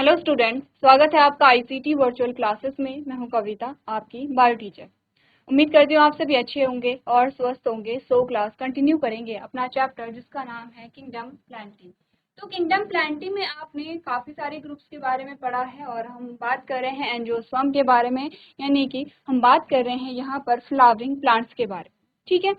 Hello student, स्वागत है आपका आईसीटी वर्चुअल क्लासेस में। मैं हूं कविता, आपकी बायो टीचर। उम्मीद करती हूँ आप सभी अच्छे होंगे और स्वस्थ होंगे। क्लास कंटिन्यू करेंगे अपना चैप्टर जिसका नाम है किंगडम प्लांटिंग। तो किंगडम प्लांटिंग में आपने काफ़ी सारे ग्रुप्स के बारे में पढ़ा है और हम बात कर रहे हैं एंजियोस्पर्म के बारे में, यानी कि हम बात कर रहे हैं यहाँ पर फ्लावरिंग प्लांट्स के बारे में। ठीक है,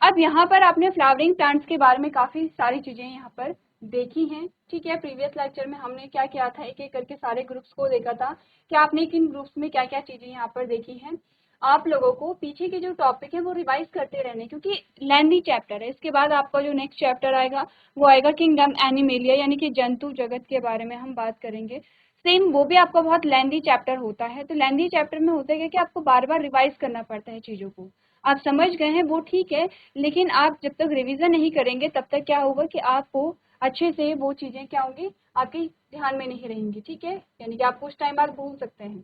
अब यहाँ पर आपने फ्लावरिंग प्लांट्स के बारे में काफ़ी सारी चीज़ें यहाँ पर देखी हैं। ठीक है, प्रीवियस लेक्चर में हमने क्या किया था, एक एक करके सारे ग्रुप्स को देखा था कि आपने किन ग्रुप्स में क्या क्या चीज़ें यहाँ पर देखी हैं। आप लोगों को पीछे के जो टॉपिक है वो रिवाइज करते रहने, क्योंकि लेंथी चैप्टर है। इसके बाद आपका जो नेक्स्ट चैप्टर आएगा वो आएगा किंगडम एनिमेलिया, यानी कि जंतु जगत के बारे में हम बात करेंगे। सेम वो भी आपका बहुत लेंथी चैप्टर होता है। तो लेंथी चैप्टर में होता है कि आपको बार बार रिवाइज करना पड़ता है चीज़ों को। आप समझ गए हैं वो ठीक है, लेकिन आप जब तक रिवीजन नहीं करेंगे तब तक क्या होगा कि आपको अच्छे से वो चीज़ें क्या होंगी, आपके ध्यान में नहीं रहेंगी। ठीक है, यानी कि आप कुछ टाइम बाद भूल सकते हैं।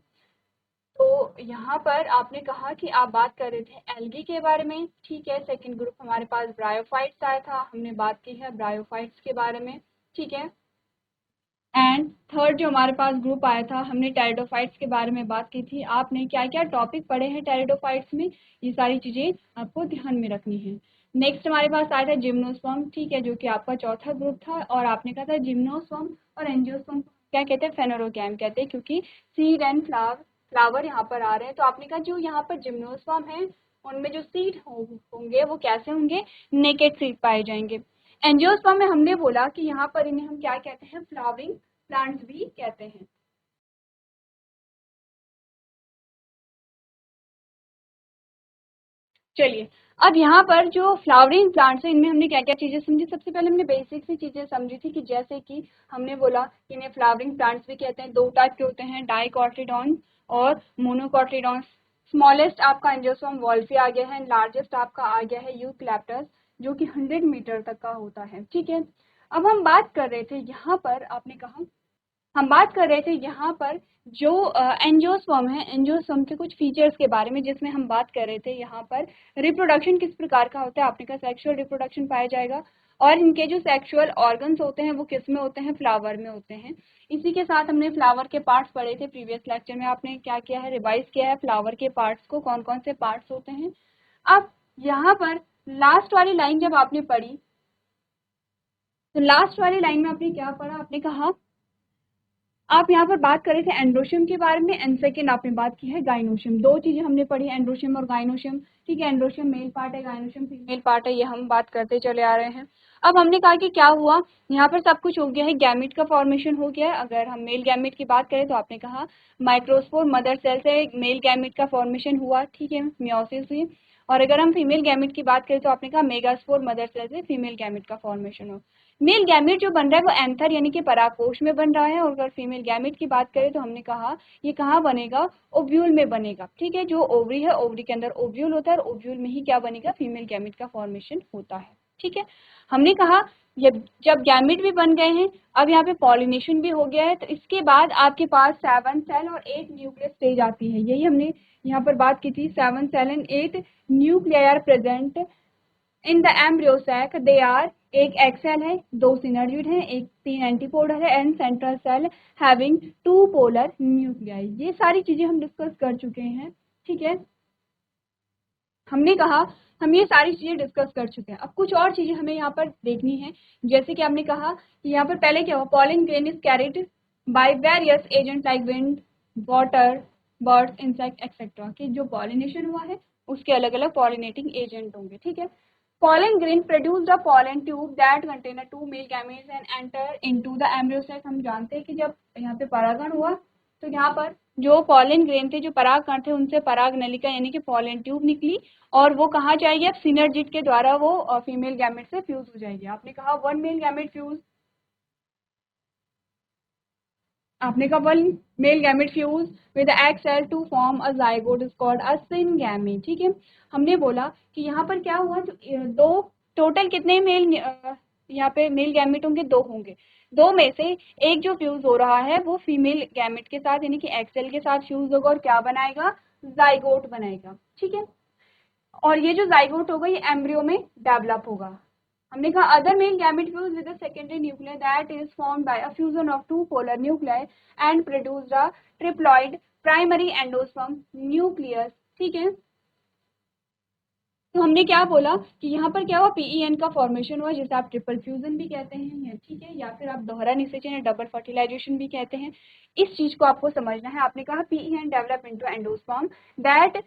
तो यहाँ पर आपने कहा कि आप बात कर रहे थे एल्गी के बारे में। ठीक है, सेकंड ग्रुप हमारे पास ब्रायोफाइट्स आया था, हमने बात की है ब्रायोफाइट्स के बारे में। ठीक है, एंड थर्ड जो हमारे पास ग्रुप आया था, हमने टेरिडोफाइट्स के बारे में बात की थी। आपने क्या क्या टॉपिक पढ़े हैं टेरिडोफाइट्स में, ये सारी चीज़ें आपको ध्यान में रखनी है। नेक्स्ट हमारे पास आया था जिम्नोस्पर्म। ठीक है, जो कि आपका चौथा ग्रुप था, और आपने कहा था जिम्नोस्पर्म और एंजियोस्पर्म क्या कहते हैं, फेनोरोगैम कहते हैं, क्योंकि सीड एंड फ्लावर यहाँ पर आ रहे हैं। तो आपने कहा जो यहाँ पर जिम्नोस्पर्म है उनमें जो सीड होंगे वो कैसे होंगे, नेकेड सीड पाए जाएंगे। एंजियोस्पर्म में हमने बोला कि यहाँ पर इन्हें हम क्या कहते हैं, फ्लावरिंग प्लांट्स भी कहते हैं। चलिए, अब यहाँ पर जो फ्लावरिंग प्लांट्स हैं इनमें हमने क्या क्या चीज़ें समझी। सबसे पहले हमने बेसिक सी चीज़ें समझी थी, कि जैसे कि हमने बोला कि इन्हें फ्लावरिंग प्लांट्स भी कहते हैं। दो टाइप के होते हैं, डाइकोटिलडॉन और मोनोकोटिलडॉन। स्मॉलेस्ट आपका एंजियोस्पर्म वोल्फी आ गया है, लार्जेस्ट आपका आ गया है यूकैलिप्टस, जो कि 100 मीटर तक का होता है। ठीक है, अब हम बात कर रहे थे यहाँ पर, आपने कहा हम बात कर रहे थे यहाँ पर जो एंजियोस्पर्म है, एंजियोस्पर्म के कुछ फीचर्स के बारे में, जिसमें हम बात कर रहे थे यहाँ पर रिप्रोडक्शन किस प्रकार का होता है। आपने कहा सेक्सुअल रिप्रोडक्शन पाया जाएगा, और इनके जो सेक्सुअल ऑर्गन्स होते हैं वो किस में होते हैं, फ्लावर में होते हैं। इसी के साथ हमने फ्लावर के पार्ट्स पढ़े थे प्रीवियस लेक्चर में। आपने क्या किया है, रिवाइज किया है फ्लावर के पार्ट्स को, कौन कौन से पार्ट्स होते हैं। अब यहाँ पर लास्ट वाली लाइन जब आपने पढ़ी, तो लास्ट वाली लाइन में आपने क्या पढ़ा, आपने कहा आप यहाँ पर बात कर रहे थे एंड्रोशियम के बारे में, एंड सेकेंड आपने बात की है गाइनोशियम। दो चीजें हमने पढ़ी, एंड्रोशियम और गाइनोशियम। ठीक है, एंड्रोशियम मेल पार्ट है, गाइनोशियम फीमेल पार्ट है, ये हम बात करते चले आ रहे हैं। अब हमने कहा कि क्या हुआ, यहाँ पर सब कुछ हो गया है, गैमेट का फॉर्मेशन हो गया है। अगर हम मेल गैमेट की बात करें तो आपने कहा माइक्रोस्पोर मदर सेल से मेल गैमेट का फॉर्मेशन हुआ। ठीक है, मियोसिस हुई। और अगर हम फीमेल गैमेट की बात करें तो आपने कहा मेगास्पोर मदर सेल से फीमेल गैमेट का फॉर्मेशन हो। मेल गैमेट जो बन रहा है वो एंथर यानी कि परागकोश में बन रहा है, और अगर फीमेल गैमेट की बात करें तो हमने कहा ये कहाँ बनेगा, ओव्यूल में बनेगा। ठीक है, जो ओवरी है, ओवरी के अंदर ओव्यूल होता है, और ओव्यूल में ही क्या बनेगा, फीमेल गैमेट का फॉर्मेशन होता है। ठीक है, हमने कहा ये जब गैमेट भी बन गए हैं, अब यहाँ पे पॉलिनेशन भी हो गया है, तो इसके बाद आपके पास 7 सेल और 8 न्यूक्लियस स्टेज आती है। यही हमने यहाँ पर बात की थी, 7 cell and 8 nuclear are present in the embryo sac. They are, एक एग सेल है, दो सिनर्जिड है, एक 3 एंटीपोडर है, and central cell having 2 polar nuclei. ये सारी चीजें हम डिस्कस कर चुके हैं। ठीक है, हमने कहा हम ये सारी चीजें डिस्कस कर चुके हैं। अब कुछ और चीजें हमें यहाँ पर देखनी है, जैसे कि हमने कहा कि यहाँ पर पहले क्या हुआ, pollen grain is carried by various agent like wind, water, birds, insect etcetera. कि जो पॉलिनेशन हुआ है उसके अलग अलग पॉलिनेटिंग एजेंट होंगे। ठीक है, pollen grain produce the pollen tube that contain a 2 male gametes and enter into the embryo sac। हम जानते हैं कि जब यहाँ पे परागण हुआ तो यहाँ पर जो पॉलन ग्रेन थे, जो पराग कण थे, उनसे पराग नलिका यानी कि पॉलन ट्यूब निकली, और वो कहाँ जाएगी, अब सिनर्जिड के द्वारा वो फीमेल गैमेट से फ्यूज हो जाएगी। आपने कहा वन मेल गैमेट फ्यूज, आपने कहा one male gamete fuse with egg cell to form a zygote is called a syngamy. ठीक है, हमने बोला कि यहाँ पर क्या हुआ, जो दो टोटल कितने मेल यहाँ पे मेल गैमेट होंगे, दो होंगे। दो में से एक जो फ्यूज हो रहा है वो फीमेल गैमेट के साथ यानी कि एग सेल के साथ फ्यूज होगा और क्या बनाएगा, जाइगोट बनाएगा। ठीक है, और ये जो जाइगोट होगा ये एम्ब्रियो में डेवलप होगा। हमने कहा other male gamete fuse with the secondary nuclear that is formed by a fusion of two polar nuclear and produced a triploid primary endosperm nucleus. ठीक है, तो हमने क्या बोला कि यहाँ पर क्या हुआ, पीईएन का फॉर्मेशन हुआ जिसे आप ट्रिपल फ्यूजन भी कहते हैं, या ठीक है, या फिर आप दोहरा निषेचन या डबल फर्टिलाइजेशन भी कहते हैं। इस चीज को आपको समझना है। आपने कहा PEN develop into endosperm that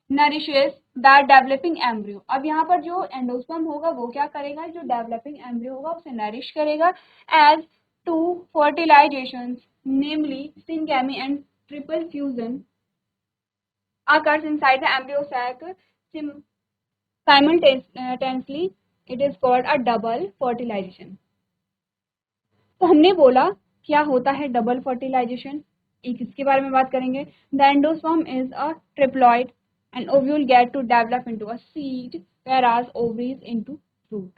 nourishes the developing embryo. अब यहाँ पर जो एंडोस्पर्म होगा वो क्या करेगा, जो डेवलपिंग एम्ब्रियो होगा उसे नरिश करेगा as to fertilization namely syngamy and triple fusion occurs inside the embryo sac simultaneously. It is called a double fertilization. तो हमने बोला क्या होता है डबल फर्टिलाइजेशन, एक इसके बारे में बात करेंगे। The endosperm is a triploid and ovule get to develop into a seed whereas ovaries into fruit।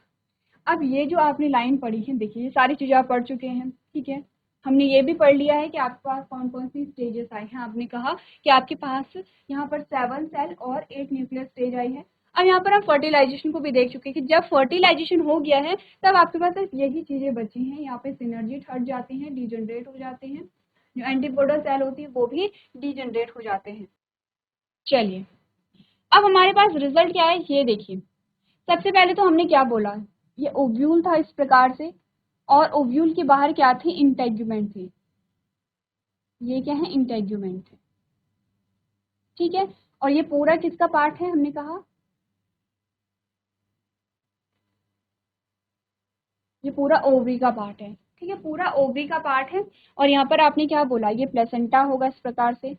अब ये जो आपने लाइन पढ़ी है, देखिए ये सारी चीजें आप पढ़ चुके हैं, ठीक है। हमने ये भी पढ़ लिया है कि आपके पास कौन कौन सी स्टेजेस आई हैं। आपने कहा कि आपके पास यहाँ पर 7 सेल और 8 न्यूक्लियर स्टेज आई है। अब यहाँ पर हम फर्टिलाइजेशन को भी देख चुके हैं कि जब फर्टिलाइजेशन हो गया है तब आपके पास यही चीजें बची हैं। यहाँ पे सिनर्जी हट जाती हैं, डिजनरेट हो जाते हैं, जो एंटीपोडल सेल होती है वो भी डिजनरेट हो जाते हैं। चलिए, अब हमारे पास रिजल्ट क्या है ये देखिए। सबसे पहले तो हमने क्या बोला, ये ओव्यूल था इस प्रकार से, और ओव्यूल के बाहर क्या थे, इंटेग्यूमेंट थे। ये क्या है, इंटेग्यूमेंट है, ठीक है। और ये पूरा किसका पार्ट है, हमने कहा ये पूरा ओवरी का पार्ट है, ठीक है, पूरा ओवरी का पार्ट है। और यहाँ पर आपने क्या बोला, ये प्लेसेंटा होगा इस प्रकार से।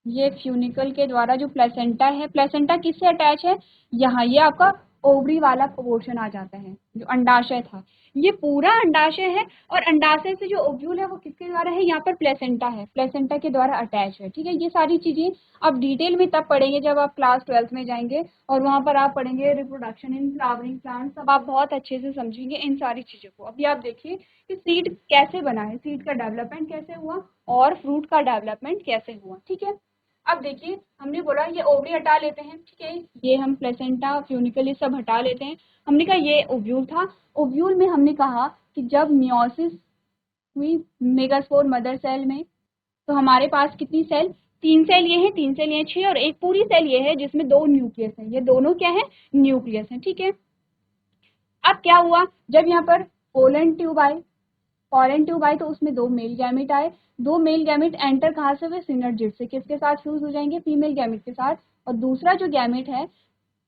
ये फ्यूनिकल के द्वारा जो प्लेसेंटा है, प्लेसेंटा किससे अटैच है, यहाँ ये आपका ओवरी वाला पोर्शन आ जाता है जो अंडाशय था, ये पूरा अंडाशय है। और अंडाशय से जो ओव्यूल है वो किसके द्वारा है, यहाँ पर प्लेसेंटा है, प्लेसेंटा के द्वारा अटैच है, ठीक है। ये सारी चीजें आप डिटेल में तब पढ़ेंगे जब आप क्लास 12th में जाएंगे, और वहां पर आप पढ़ेंगे रिप्रोडक्शन इन फ्लावरिंग प्लांट्स, तब आप बहुत अच्छे से समझेंगे इन सारी चीजों को। अभी आप देखिए कि सीड कैसे बना है, सीड का डेवलपमेंट कैसे हुआ और फ्रूट का डेवलपमेंट कैसे हुआ, ठीक है। अब देखिए हमने बोला ये ओवरी हटा लेते हैं, ठीक है, ये हम प्लेसेंटा फ्यूनिकल ये सब हटा लेते हैं। हमने कहा ये ओव्यूल था। ओव्यूल में हमने कहा कि जब मियोसिस हुई मेगास्पोर मदर सेल में, तो हमारे पास कितनी सेल, 3 सेल ये है, 3 सेल ये 6, और एक पूरी सेल ये है जिसमें 2 न्यूक्लियस है, ये दोनों क्या है, न्यूक्लियस है, ठीक है। अब क्या हुआ, जब यहाँ पर पोलन ट्यूब आई, फॉरेन ट्यूब आई, तो उसमें 2 मेल गैमेट आए। 2 मेल गैमेट एंटर कहाँ से हुए, सिनर्जिड से, किसके साथ फ्यूज हो जाएंगे, फीमेल गैमेट के साथ, और दूसरा जो गैमेट है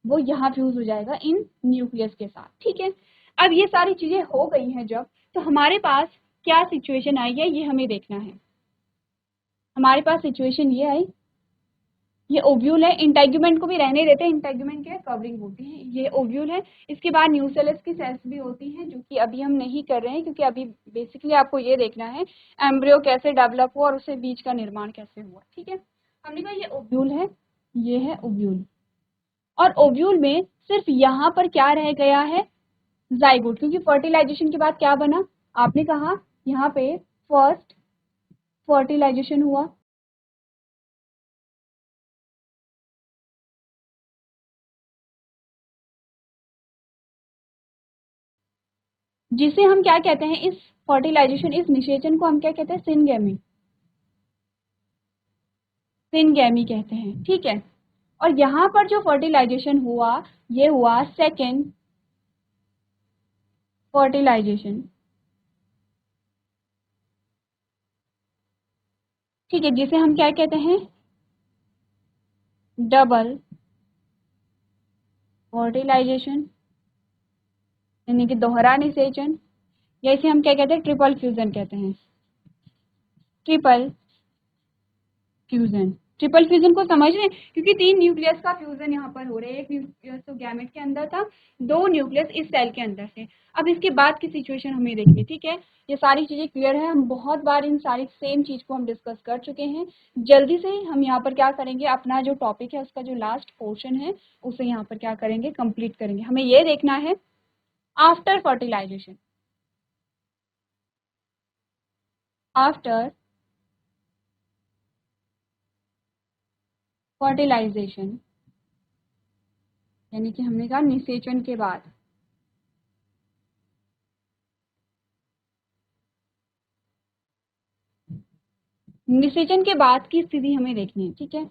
वो यहाँ फ्यूज हो जाएगा इन न्यूक्लियस के साथ, ठीक है। अब ये सारी चीजें हो गई हैं जब, तो हमारे पास क्या सिचुएशन आई है ये हमें देखना है। हमारे पास सिचुएशन ये आई, ये ओव्यूल है, इंटेग्यूमेंट को भी रहने देते हैं, इंटेग्यूमेंट के कवरिंग होती है, ये ओव्यूल है। इसके बाद न्यूसेलस की सेल्स भी होती हैं जो कि अभी हम नहीं कर रहे हैं, क्योंकि अभी बेसिकली आपको ये देखना है एम्ब्रियो कैसे डेवलप हुआ और उससे बीज का निर्माण कैसे हुआ, ठीक है। हमने कहा ये ओव्यूल है, ये है ओव्यूल, और ओव्यूल में सिर्फ यहाँ पर क्या रह गया है, जाइगोट, क्योंकि फर्टिलाइजेशन के बाद क्या बना, आपने कहा यहाँ पे फर्स्ट फर्टिलाइजेशन हुआ, जिसे हम क्या कहते हैं, इस फर्टिलाइजेशन, इस निषेचन को हम क्या कहते हैं, सिनगैमी, सिनगैमी कहते हैं, ठीक है। और यहाँ पर जो फर्टिलाइजेशन हुआ ये हुआ सेकेंड फर्टिलाइजेशन, ठीक है, जिसे हम क्या कहते हैं, डबल फर्टिलाइजेशन, यानी कि दोहरा निषेचन, या इसे हम क्या कहते हैं, ट्रिपल फ्यूजन कहते हैं, ट्रिपल फ्यूजन। ट्रिपल फ्यूजन को समझ रहे हैं, क्योंकि 3 न्यूक्लियस का फ्यूजन यहाँ पर हो रहा है, एक न्यूक्लियस तो गैमेट के अंदर था, 2 न्यूक्लियस इस सेल के अंदर से। अब इसके बाद की सिचुएशन हमें देखिए, ठीक है, ये सारी चीजें क्लियर है, हम बहुत बार इन सारी सेम चीज को हम डिस्कस कर चुके हैं। जल्दी से हम यहाँ पर क्या करेंगे, अपना जो टॉपिक है उसका जो लास्ट पोर्शन है उसे यहाँ पर क्या करेंगे, कंप्लीट करेंगे। हमें ये देखना है आफ्टर फर्टिलाइजेशन, आफ्टर फर्टिलाइजेशन यानी कि हमने कहा निषेचन के बाद। निषेचन के बाद की स्थिति हमें देखनी है, ठीक है।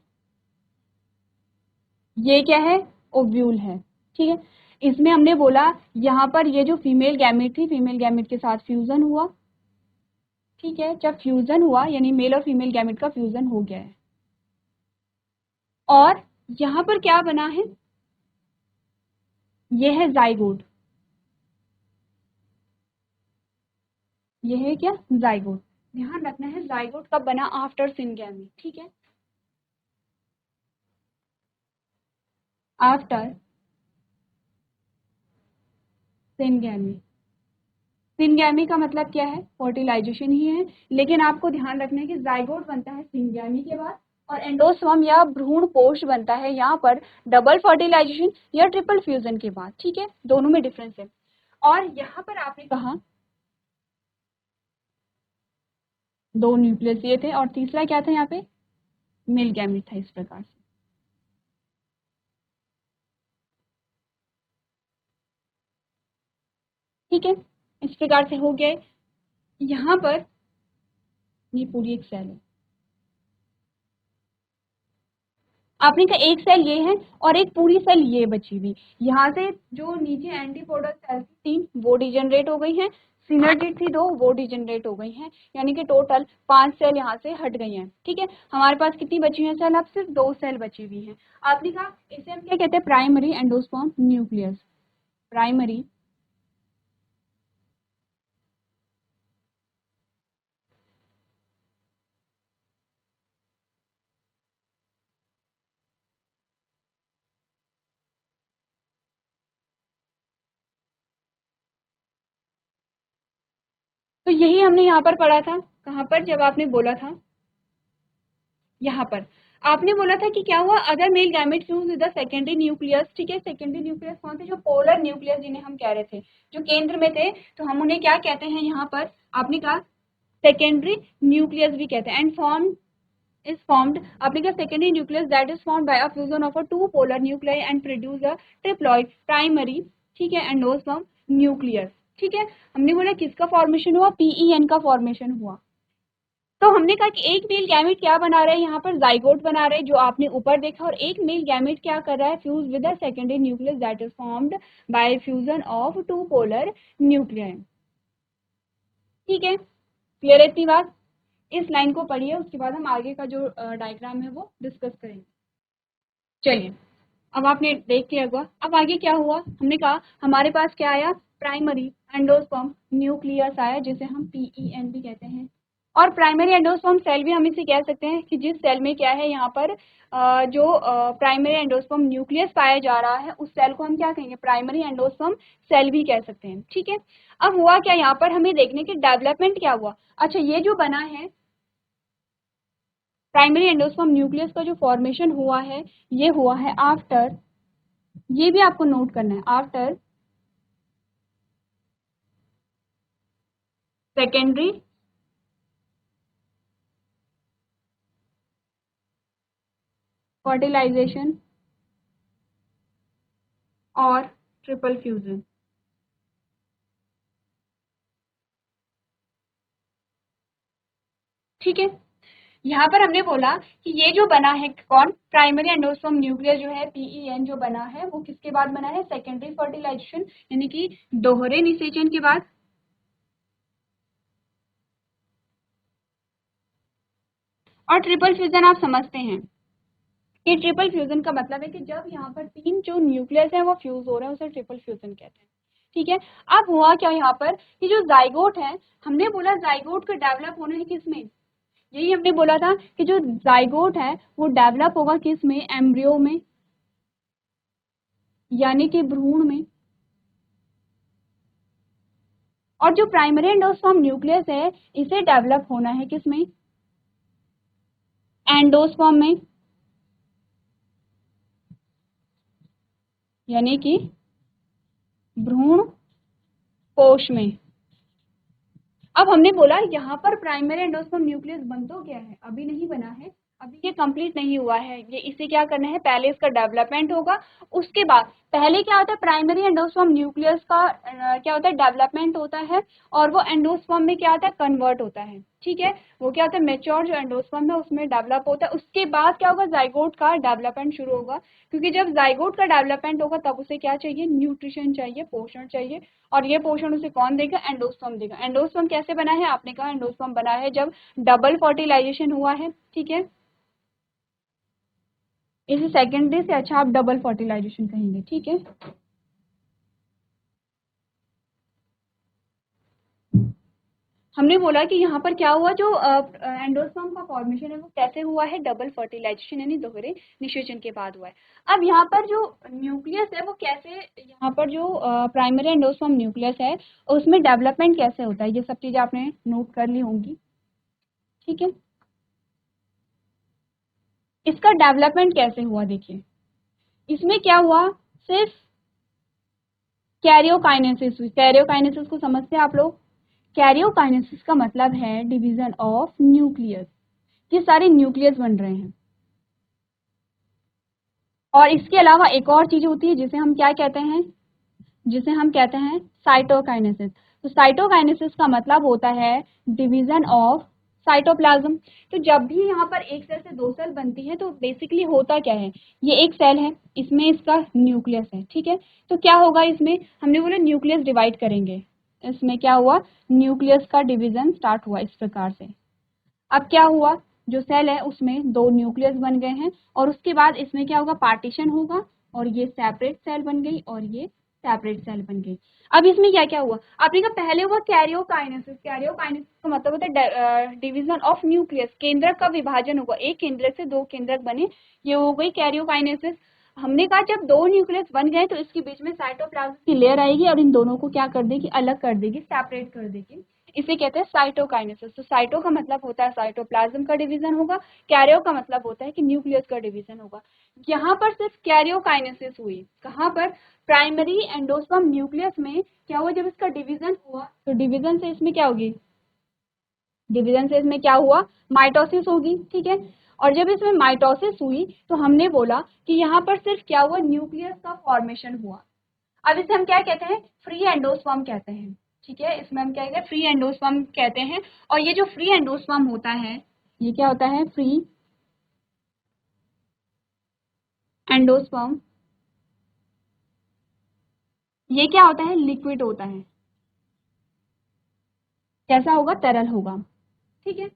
ये क्या है, ओव्यूल है, ठीक है। इसमें हमने बोला यहाँ पर ये जो फीमेल गैमेट थी, फीमेल गैमेट के साथ फ्यूजन हुआ, ठीक है। जब फ्यूजन हुआ यानी मेल और फीमेल गैमेट का फ्यूजन हो गया है, और यहाँ पर क्या बना है, ये है जाइगोट, ये है क्या, जाइगोट। ध्यान रखना है जाइगोट कब बना, आफ्टर सिनगैमी, ठीक है, आफ्टर सिनगैमी। सिनगैमी का मतलब क्या है, फर्टिलाइजेशन ही है, लेकिन आपको ध्यान रखना है कि जाइगोट बनता है सिनगैमी के बाद, और एंडोस्पर्म या भ्रूण कोश बनता है यहाँ पर डबल फर्टिलाइजेशन या ट्रिपल फ्यूजन के बाद, ठीक है। दोनों में डिफरेंस है। और यहाँ पर आपने कहा दो न्यूक्लियस ये थे, और तीसरा क्या था यहाँ पे, मेल गैमेट था, इस प्रकार से। ठीक है, इस प्रकार से हो गए। यहाँ पर ये पूरी एक सेल है, आपने का एक सेल ये है और एक पूरी सेल ये बची हुई। यहाँ से जो नीचे एंटीपोडल सेल थी 3 वो डिजेनरेट हो गई हैं, सिनर्जिड थी 2 वो डिजेनरेट हो गई हैं, यानी कि टोटल 5 सेल यहाँ से हट गई हैं, ठीक है। हमारे पास कितनी बची हैं सेल, अब सिर्फ 2 सेल बची हुई हैं। आपने कहा इसे हम क्या कहते हैं, प्राइमरी एंडोस्पर्म न्यूक्लियस, प्राइमरी तो यही हमने यहाँ पर पढ़ा था, कहाँ पर, जब आपने बोला था यहाँ पर आपने बोला था कि क्या हुआ, other male gamete fuse with the secondary nucleus, ठीक है। सेकेंडरी न्यूक्लियस कौन थे, जो पोलर न्यूक्लियस जिन्हें हम कह रहे थे, जो केंद्र में थे, तो हम उन्हें क्या कहते हैं यहाँ पर, आपने कहा सेकेंडरी न्यूक्लियस भी कहते हैं। एंड फॉर्म is formed, आपने कहा secondary nucleus that is formed by a fusion of a two polar nuclei and produce a triploid primary, ठीक है, endosperm nucleus, ठीक है। हमने बोला किसका फॉर्मेशन हुआ, PEN का फॉर्मेशन हुआ। तो हमने कहा कि एक मेल गैमेट क्या बना रहा है, यहाँ पर जाइगोट बना रहा है जो आपने ऊपर देखा, और एक मेल गैमेट क्या कर रहा है, fuse with a secondary nucleus that is formed by fusion of two polar nucleus, ठीक है। क्लियर है इतनी बात, इस लाइन को पढ़िए, उसके बाद हम आगे का जो डायग्राम है वो डिस्कस करेंगे। चलिए, अब आपने देख लिया होगा, अब आगे क्या हुआ, हमने कहा हमारे पास क्या आया, प्राइमरी एंडोस्पर्म न्यूक्लियस आया, जिसे हम PEN भी कहते हैं। और प्राइमरी एंडोस्पर्म सेल भी हम इसे कह सकते हैं कि जिस सेल में क्या है यहाँ पर जो प्राइमरी एंडोस्पर्म न्यूक्लियस पाया जा रहा है, उस सेल को हम क्या कहेंगे, प्राइमरी एंडोस्पर्म सेल भी कह सकते हैं, ठीक है। अब हुआ क्या, यहाँ पर हमें देखने की डेवलपमेंट क्या हुआ। अच्छा, ये जो बना है प्राइमरी एंडोस्पर्म न्यूक्लियस का जो फॉर्मेशन हुआ है, ये हुआ है आफ्टर, ये भी आपको नोट करना है, आफ्टर सेकेंडरी फर्टिलाइजेशन और ट्रिपल फ्यूजन, ठीक है। यहाँ पर हमने बोला कि ये जो बना है कौन, प्राइमरी एंडोस्पर्म न्यूक्लियस जो है PEN जो बना है, वो किसके बाद बना है, सेकेंडरी फर्टिलाइजेशन यानी कि दोहरे निषेचन के बाद, और ट्रिपल फ्यूजन आप समझते हैं कि ट्रिपल फ्यूजन का मतलब है कि जब यहाँ पर 3 जो न्यूक्लियस है वो फ्यूज हो रहे हैं, उसे ट्रिपल फ्यूजन कहते हैं, ठीक है। अब हुआ क्या यहाँ पर कि जो जाइगोट है, हमने बोला जाइगोट का डेवलप होना है किसमें, यही हमने बोला था कि जो जाइगोट है वो डेवलप होगा किस में, एम्ब्रियो में, यानी कि भ्रूण में। और जो प्राइमरी एंडोस्पर्म न्यूक्लियस है, इसे डेवलप होना है किसमें, एंडोस्पर्म में, यानी कि भ्रूण कोश में। अब हमने बोला यहाँ पर प्राइमरी एंडोस्पर्म न्यूक्लियस बन तो गया है, अभी नहीं बना है, अभी ये कंप्लीट नहीं हुआ है, ये इसे क्या करना है, पहले इसका डेवलपमेंट होगा, उसके बाद पहले क्या होता है, प्राइमरी एंडोस्पर्म न्यूक्लियस का क्या होता है, डेवलपमेंट होता है, और वो एंडोस्पर्म में क्या होता है, कन्वर्ट होता है। ठीक है, वो क्या होता है, मेच्योर जो एंडोस्पर्म है उसमें डेवलप होता है। उसके बाद क्या होगा, जाइगोट का डेवलपमेंट शुरू होगा, क्योंकि जब जाइगोट का डेवलपमेंट होगा तब उसे क्या चाहिए, न्यूट्रिशन चाहिए, पोषण चाहिए, और ये पोषण उसे कौन देगा, एंडोस्पर्म देगा। एंडोस्पर्म कैसे बना है, आपने कहा एंडोस्पर्म बना है जब डबल फर्टिलाइजेशन हुआ है। ठीक है, इसे सेकेंडरी से अच्छा आप डबल फर्टिलाइजेशन कहेंगे। ठीक है, हमने बोला कि यहाँ पर क्या हुआ, जो एंडोस्पर्म का फॉर्मेशन है वो कैसे हुआ है, डबल फर्टिलाइजेशन यानी दोहरे निषेचन के बाद हुआ है। अब यहाँ पर जो न्यूक्लियस है वो कैसे, यहाँ पर जो प्राइमरी एंडोस्पर्म न्यूक्लियस है उसमें डेवलपमेंट कैसे होता है, ये सब चीजें आपने नोट कर ली होंगी। ठीक है, इसका डेवलपमेंट कैसे हुआ, देखिए इसमें क्या हुआ, सिर्फ कैरियोकाइनेसिस हुई। कैरियोकाइनेसिस को समझते हैं आप लोग, कैरियोकाइनेसिस का मतलब है डिवीजन ऑफ न्यूक्लियस, ये सारे न्यूक्लियस बन रहे हैं। और इसके अलावा एक और चीज होती है जिसे हम क्या कहते हैं, जिसे हम कहते हैं साइटोकाइनेसिस। तो साइटोकाइनेसिस का मतलब होता है डिवीजन ऑफ साइटोप्लाज्म। तो जब भी यहाँ पर एक सेल से दो सेल बनती है तो बेसिकली होता क्या है, ये एक सेल है, इसमें इसका न्यूक्लियस है। ठीक है, तो क्या होगा इसमें, हमने बोला न्यूक्लियस डिवाइड करेंगे, इसमें क्या हुआ, न्यूक्लियस का डिवीजन स्टार्ट हुआ इस प्रकार से। अब क्या हुआ, जो सेल है उसमें दो न्यूक्लियस बन गए हैं, और उसके बाद इसमें क्या होगा, पार्टीशन होगा, और ये सेपरेट सेल बन गई, और ये सेपरेट सेल बन गई। अब इसमें क्या क्या हुआ, आपने कहा पहले हुआ कैरियोकाइनेसिस। कैरियोकाइनेसिस का मतलब होता है डिवीजन ऑफ न्यूक्लियस, केंद्रक का विभाजन होगा, एक केंद्रक से दो केंद्रक बने, ये हो गई कैरियोकाइनेसिस। हमने कहा जब दो न्यूक्लियस बन गए तो इसके बीच में साइटोप्लाज्म की लेयर आएगी और इन दोनों को क्या कर देगी, अलग कर देगी, सेपरेट कर देगी, इसे कहते हैं साइटोकाइनेसिस। तो साइटो का मतलब होता है साइटोप्लाज्म का डिवीजन होगा, कैरियो का मतलब होता है कि न्यूक्लियस का डिवीजन होगा। यहाँ पर सिर्फ कैरियोकाइनेसिस हुई, कहाँ पर, प्राइमरी एंडोस्पर्म न्यूक्लियस में क्या हुआ, जब इसका डिवीजन हुआ तो डिवीजन से इसमें क्या होगी, डिवीजन से इसमें क्या हुआ, माइटोसिस होगी। ठीक है, और जब इसमें माइटोसिस हुई तो हमने बोला कि यहाँ पर सिर्फ क्या हुआ, न्यूक्लियस का फॉर्मेशन हुआ। अब इसे हम क्या कहते हैं, फ्री एंडोस्पर्म कहते हैं। ठीक है, इसमें हम क्या कहते हैं, फ्री एंडोस्पर्म कहते हैं। और ये जो फ्री एंडोस्पर्म होता है, ये क्या होता है, फ्री एंडोस्पर्म, ये क्या होता है, लिक्विड होता है। कैसा होगा, तरल होगा। ठीक है,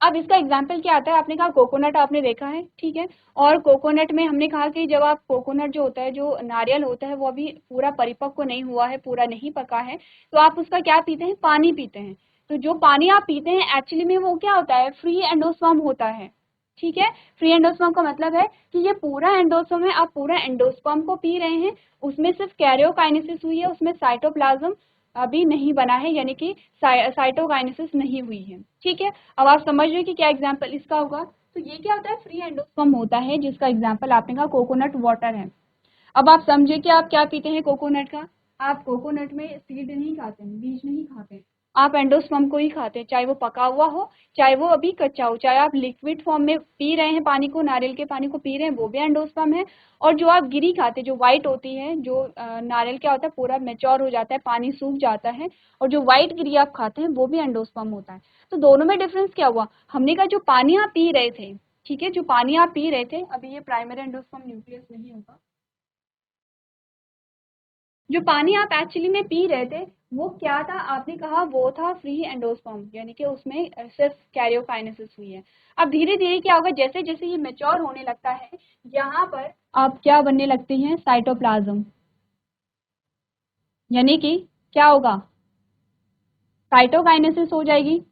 अब इसका एग्जाम्पल क्या आता है, आपने कहा कोकोनट आपने देखा है। ठीक है, और कोकोनट में हमने कहा कि जब आप कोकोनट जो होता है, जो नारियल होता है वो अभी पूरा परिपक्व नहीं हुआ है, पूरा नहीं पका है, तो आप उसका क्या पीते हैं, पानी पीते हैं। तो जो पानी आप पीते हैं एक्चुअली में वो क्या होता है, फ्री एंडोस्पर्म होता है। ठीक है, फ्री एंडोस्पर्म का मतलब है कि ये पूरा एंडोस्पर्म है, आप पूरा एंडोस्पर्म को पी रहे हैं, उसमें सिर्फ कैरियोकाइनेसिस हुई है, उसमें साइटोप्लाज्म अभी नहीं बना है, यानी कि साइटोकाइनेसिस नहीं हुई है। ठीक है, अब आप समझ रहे हैं कि क्या एग्जाम्पल इसका होगा। तो ये क्या होता है, फ्री एंडोस्पर्म होता है, जिसका एग्जाम्पल आपने कहा कोकोनट वाटर है। अब आप समझे कि आप क्या पीते हैं कोकोनट का, आप कोकोनट में सीड नहीं खाते हैं, बीज नहीं खाते हैं, आप एंडोस्पर्म को ही खाते हैं, चाहे वो पका हुआ हो, चाहे वो अभी कच्चा हो, चाहे आप लिक्विड फॉर्म में पी रहे हैं पानी को, नारियल के पानी को पी रहे हैं, वो भी एंडोस्पर्म है। और जो आप गिरी खाते हैं, जो व्हाइट होती है, जो नारियल क्या होता है, पूरा मेच्योर हो जाता है, पानी सूख जाता है, और जो व्हाइट गिरी आप खाते हैं वो भी एंडोस्पर्म होता है। तो दोनों में डिफरेंस क्या हुआ, हमने कहा जो पानी आप पी रहे थे, ठीक है, जो पानी आप पी रहे थे, अभी ये प्राइमरी एंडोस्पर्म न्यूक्लियस नहीं होगा, जो पानी आप एक्चुअली में पी रहे थे वो क्या था, आपने कहा वो था फ्री एंडोस्पर्म, यानी कि उसमें सिर्फ कैरियोकाइनेसिस हुई है। अब धीरे धीरे क्या होगा, जैसे जैसे ये मेच्योर होने लगता है, यहाँ पर आप क्या बनने लगती हैं, साइटोप्लाज्म, यानी कि क्या होगा, साइटोकाइनेसिस हो जाएगी।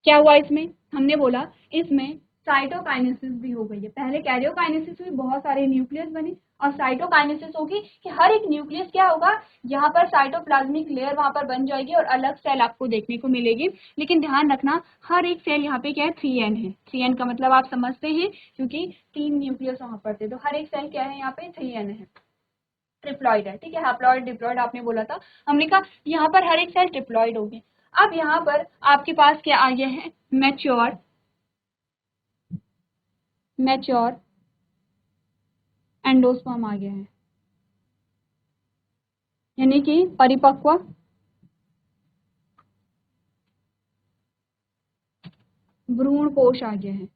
क्या हुआ इसमें, हमने बोला इसमें साइटोकाइनेसिस भी हो गई है। पहले कैरियोकाइनेसिस में बहुत सारे न्यूक्लियस बने और साइटोकाइनेसिस होगी कि हर एक न्यूक्लियस क्या होगा, यहाँ पर साइटोप्लाज्मिक लेयर वहां पर बन जाएगी और अलग सेल आपको देखने को मिलेगी। लेकिन ध्यान रखना हर एक सेल यहाँ पे क्या है, 3n है। 3n का मतलब आप समझते हैं क्योंकि 3 न्यूक्लियस वहां पर थे, तो हर एक सेल क्या है यहाँ पे 3n है, ट्रिप्लॉइड है। ठीक है, हैप्लॉइड डिप्लॉइड आपने बोला था, हमने कहा यहाँ पर हर एक सेल ट्रिप्लॉइड होगी। अब यहाँ पर आपके पास क्या आ गया है, मैच्योर मैच्योर एंडोस्पर्म आ गया है, यानी कि परिपक्व भ्रूण कोश आ गया है।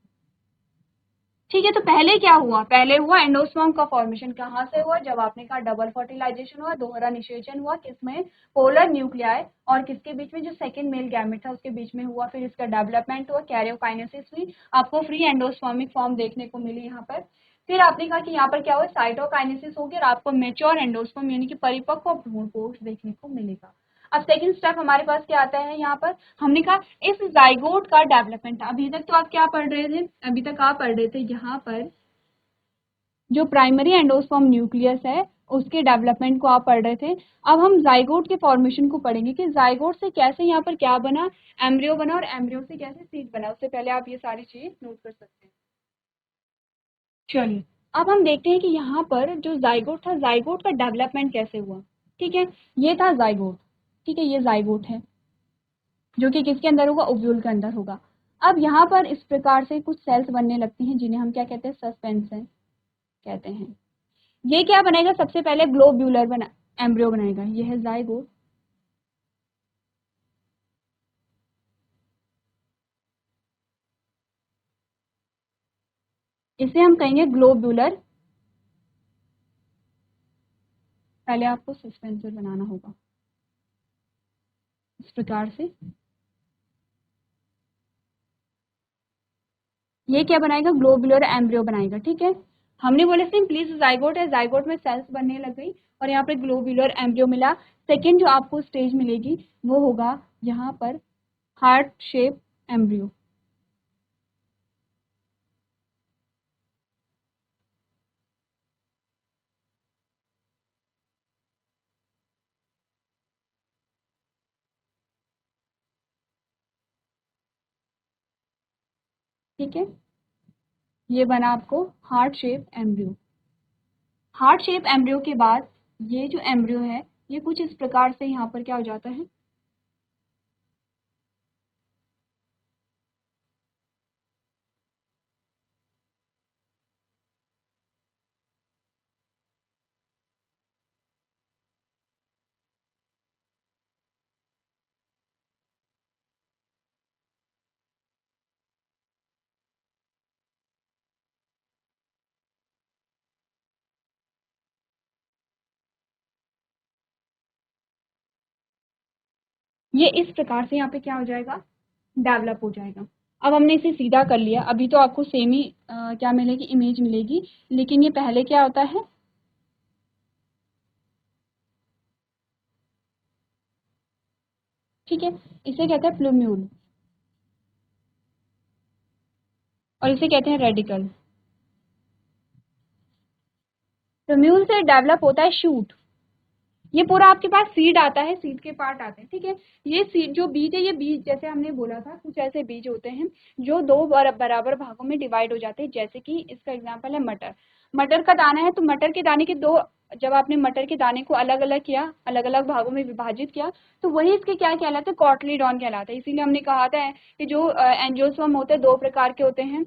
ठीक है, तो पहले क्या हुआ, पहले हुआ एंडोस्पर्म का फॉर्मेशन। कहाँ से हुआ, जब आपने कहा डबल फर्टिलाइजेशन हुआ, दोहरा निषेचन हुआ, किसमें, पोलर न्यूक्लियाई और किसके बीच में, जो सेकंड मेल गैमेट था उसके बीच में हुआ। फिर इसका डेवलपमेंट हुआ, कैरियोकाइनेसिस हुई, आपको फ्री एंडोस्पर्मिक फॉर्म देखने को मिली यहाँ पर। फिर आपने कहा कि यहाँ पर क्या हुआ, साइटोकाइनेसिस होगी और आपको मेच्योर एंडोस्पर्म यानी कि परिपक्व भ्रूण कोश देखने को मिलेगा। अब सेकंड स्टेप हमारे पास क्या आता है, यहाँ पर हमने कहा इस जाइगोट का डेवलपमेंट। अभी तक तो आप क्या पढ़ रहे थे, अभी तक आप पढ़ रहे थे यहाँ पर जो प्राइमरी एंडोस्पर्म न्यूक्लियस है उसके डेवलपमेंट को आप पढ़ रहे थे। अब हम जाइगोट के फॉर्मेशन को पढ़ेंगे कि जाइगोट से कैसे यहाँ पर क्या बना, एम्ब्रियो बना, और एम्ब्रियो से कैसे सीड बना। उससे पहले आप ये सारी चीजें नोट कर सकते हैं। चलिए, अब हम देखते हैं कि यहाँ पर जो जाइगोट था, जाइगोट का डेवलपमेंट कैसे हुआ। ठीक है, ये था जाइगोट। ठीक है, ये जाइगोट है जो कि किसके अंदर होगा, ओव्यूल के अंदर होगा। अब यहाँ पर इस प्रकार से कुछ सेल्स बनने लगती हैं जिन्हें हम क्या कहते हैं, सस्पेंशन कहते हैं। ये क्या बनाएगा, सबसे पहले ग्लोब्यूलर बना एम्ब्रियो बनाएगा, ये है जाइगोट। इसे हम कहेंगे ग्लोब्यूलर। पहले आपको सस्पेंसर बनाना होगा इस प्रकार से। ये क्या बनाएगा, ग्लोब्यूलर एम्ब्रियो बनाएगा। ठीक है, हमने बोले सिंपली जाइगोट है, जाइगोट में सेल्स बनने लग गई और यहाँ पे ग्लोब्यूलर एम्ब्रियो मिला। सेकेंड जो आपको स्टेज मिलेगी वो होगा यहाँ पर हार्ट शेप एम्ब्रियो। ठीक है, ये बना आपको heart shape embryo. Heart shape embryo के बाद ये जो एम्ब्रियो है ये कुछ इस प्रकार से यहाँ पर क्या हो जाता है, ये इस प्रकार से यहाँ पे क्या हो जाएगा, डेवलप हो जाएगा। अब हमने इसे सीधा कर लिया, अभी तो आपको सेम ही क्या मिलेगी, इमेज मिलेगी, लेकिन ये पहले क्या होता है, ठीक है, इसे कहते हैं प्लूम्यूल और इसे कहते हैं रेडिकल। प्लूम्यूल से डेवलप होता है शूट। ये पूरा आपके पास सीड आता है, सीड के पार्ट आते हैं। ठीक है, ये सीड जो बीज है, ये बीज जैसे हमने बोला था कुछ ऐसे बीज होते हैं जो दो बराबर भागों में डिवाइड हो जाते हैं। जैसे कि इसका एग्जांपल है मटर। मटर का दाना है तो मटर के दाने के दो, जब आपने मटर के दाने को अलग अलग किया, अलग अलग भागों में विभाजित किया, तो वही इसके क्या कहलाते हैं, कॉटलीडॉन कहलाते हैं। इसीलिए हमने कहा था कि जो एंजियोस्पर्म होते हैं दो प्रकार के होते हैं,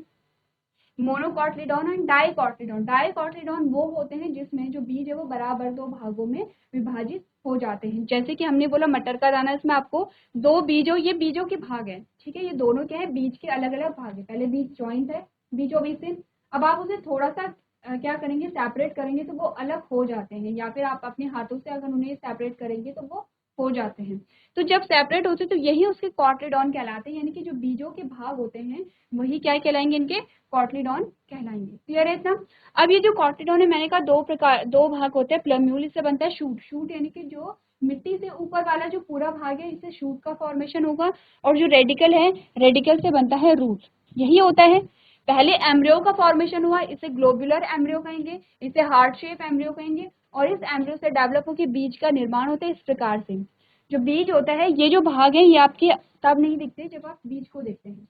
मोनोकॉटलीडॉन एंड डाइकॉटलीडॉन। डाइकॉटलीडॉन वो होते हैं जिसमें जो बीज है वो बराबर दो भागों में विभाजित हो जाते हैं। जैसे कि हमने बोला मटर का दाना, इसमें आपको दो बीजों, ये बीजों के भाग है। ठीक है, ये दोनों क्या है, बीज के अलग अलग भाग है। पहले बीज ज्वाइंट है बीजों बीच से, अब आप उसे थोड़ा सा क्या करेंगे, सेपरेट करेंगे तो वो अलग हो जाते हैं, या फिर आप अपने हाथों से अगर उन्हें सेपरेट करेंगे तो वो हो जाते हैं। तो जब सेपरेट होते हैं तो यही उसके कॉटलीडॉन कहलाते हैं, यानी कि जो बीजों के भाग होते हैं वही क्या कहलाएंगे, इनके कॉटलीडॉन कहलाएंगे। क्लियर है इतना। अब ये जो कॉटलीडॉन है, मैंने कहा दो भाग होते हैं, प्लम्यूल इससे बनता है शूट। शूट यानी कि जो मिट्टी से ऊपर वाला जो पूरा भाग है, इससे शूट का फॉर्मेशन होगा। और जो रेडिकल है, रेडिकल से बनता है रूट। यही होता है। पहले एम्ब्रियो का फॉर्मेशन हुआ, इसे ग्लोबुलर एम्ब्रियो कहेंगे, इसे हार्ट शेप एम्ब्रियो कहेंगे, और इस एम्ब्रियो से डेवलप होकर बीज का निर्माण होता है इस प्रकार से। जो बीज होता है, ये जो भाग है, ये आपके तब नहीं दिखते जब आप बीज को देखते हैं।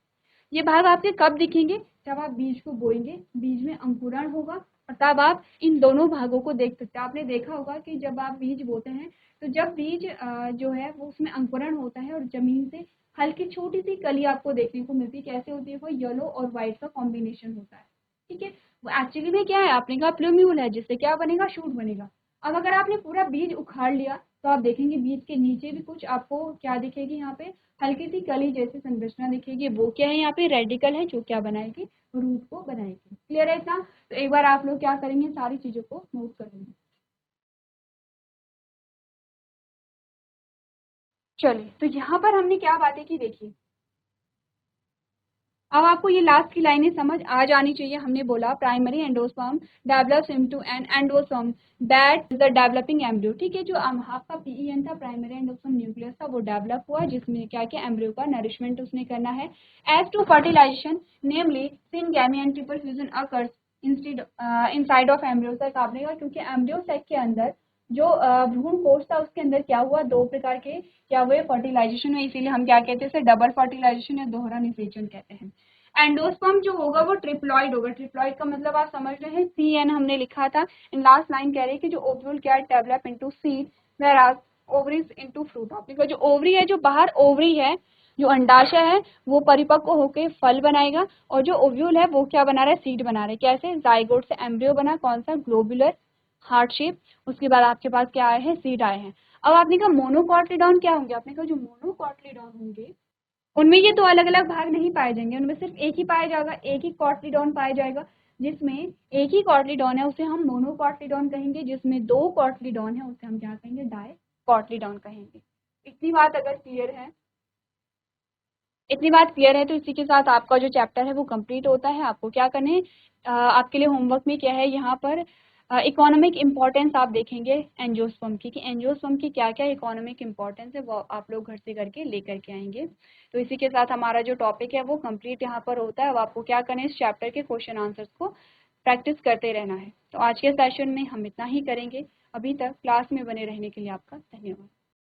ये भाग आपके कब दिखेंगे? जब आप बीज को बोएंगे, बीज में अंकुरण होगा, और तब आप इन दोनों भागों को देख सकते हैं। आपने देखा होगा कि जब आप बीज बोते हैं, तो जब बीज जो है वो उसमें अंकुरण होता है और जमीन से हल्की छोटी सी कली आपको देखने को मिलती है। कैसे होती है वो? येलो और व्हाइट का कॉम्बिनेशन होता है, ठीक है। वो एक्चुअली में क्या है? आपने कहा प्लूम्यूल है, जिससे क्या बनेगा? शूट बनेगा। अब अगर आपने पूरा बीज उखाड़ लिया, तो आप देखेंगे बीज के नीचे भी कुछ आपको क्या दिखेगी? यहाँ पे हल्की सी कली जैसी संरचना दिखेगी। वो क्या है? यहाँ पे रेडिकल है, जो क्या बनाएगी? रूट को बनाएगी। क्लियर है इतना? तो एक बार आप लोग क्या करेंगे? सारी चीजों को नोट करेंगे। चलिए, तो यहाँ पर हमने क्या बातें की, देखिए। अब आपको ये लास्ट की लाइनें समझ आ जानी चाहिए। हमने बोला primary endosperm develops into an endosome that is the developing embryo, ठीक है। जो आपका पीईएन था, प्राइमरी एंडोसोम न्यूक्लियस था, वो डेवलप हुआ, जिसमें क्या क्या एम्ब्रियो का नरिशमेंट उसने करना है। As to fertilization, namely syngamy and triple fusion occurs inside of embryo sac. आपने कहा क्योंकि एम्ब्रियो सेक के अंदर जो भ्रूण कोश था, उसके अंदर क्या हुआ? दो प्रकार के क्या हुए? फर्टिलाइजेशन हुए, इसीलिए हम क्या कहते हैं? इसे डबल फर्टिलाइजेशन या दोहरा निषेचन कहते हैं। एंडोस्पर्म जो होगा वो ट्रिप्लॉइड होगा। ट्रिप्लॉइड का मतलब आप समझ रहे हैं, सी एन हमने लिखा था। इन लास्ट लाइन कह रही है कि जो ओव्यूल क्या develop into seed, whereas ovaries into fruit. आपने कहा जो ओवरी है, जो बाहर ओवरी है, जो अंडाशय है, वो परिपक्व होकर फल बनाएगा, और जो ओव्यूल है वो क्या बना रहा है? सीड बना रहा है। कैसे? जाइगोट से एम्ब्रियो बना, कौन सा? Globular heart shape. उसके बाद आपके पास क्या आए हैं? सीड आए हैं। अब आपने कहा मोनोकॉटिलडॉन क्या होंगे? आपने कहा जो मोनोकॉटिलडॉन होंगे, उनमें ये दो अलग अलग भाग नहीं पाए जाएंगे, उनमें सिर्फ एक ही पाया जाएगा, एक ही कॉटलीडॉन पाया जाएगा। जिसमें एक ही कॉटलीडॉन है उसे हम मोनोकॉटलीडॉन कहेंगे, जिसमें दो कॉटलीडॉन है उसे हम क्या कहेंगे? डाई कॉटलीडॉन कहेंगे। इतनी बात अगर क्लियर है, इतनी बात क्लियर है, तो इसी के साथ आपका जो चैप्टर है वो कंप्लीट होता है। आपको क्या करना है? आपके लिए होमवर्क में क्या है यहाँ पर? इकोनॉमिक इम्पोर्टेंस आप देखेंगे एंजियोस्पर्म की, कि एंजियोस्पर्म की क्या क्या इकोनॉमिक इम्पोर्टेंस है, वो आप लोग घर से करके लेकर के आएंगे। तो इसी के साथ हमारा जो टॉपिक है वो कंप्लीट यहाँ पर होता है। अब आपको क्या करना है? इस चैप्टर के क्वेश्चन आंसर्स को प्रैक्टिस करते रहना है। तो आज के सेशन में हम इतना ही करेंगे। अभी तक क्लास में बने रहने के लिए आपका धन्यवाद।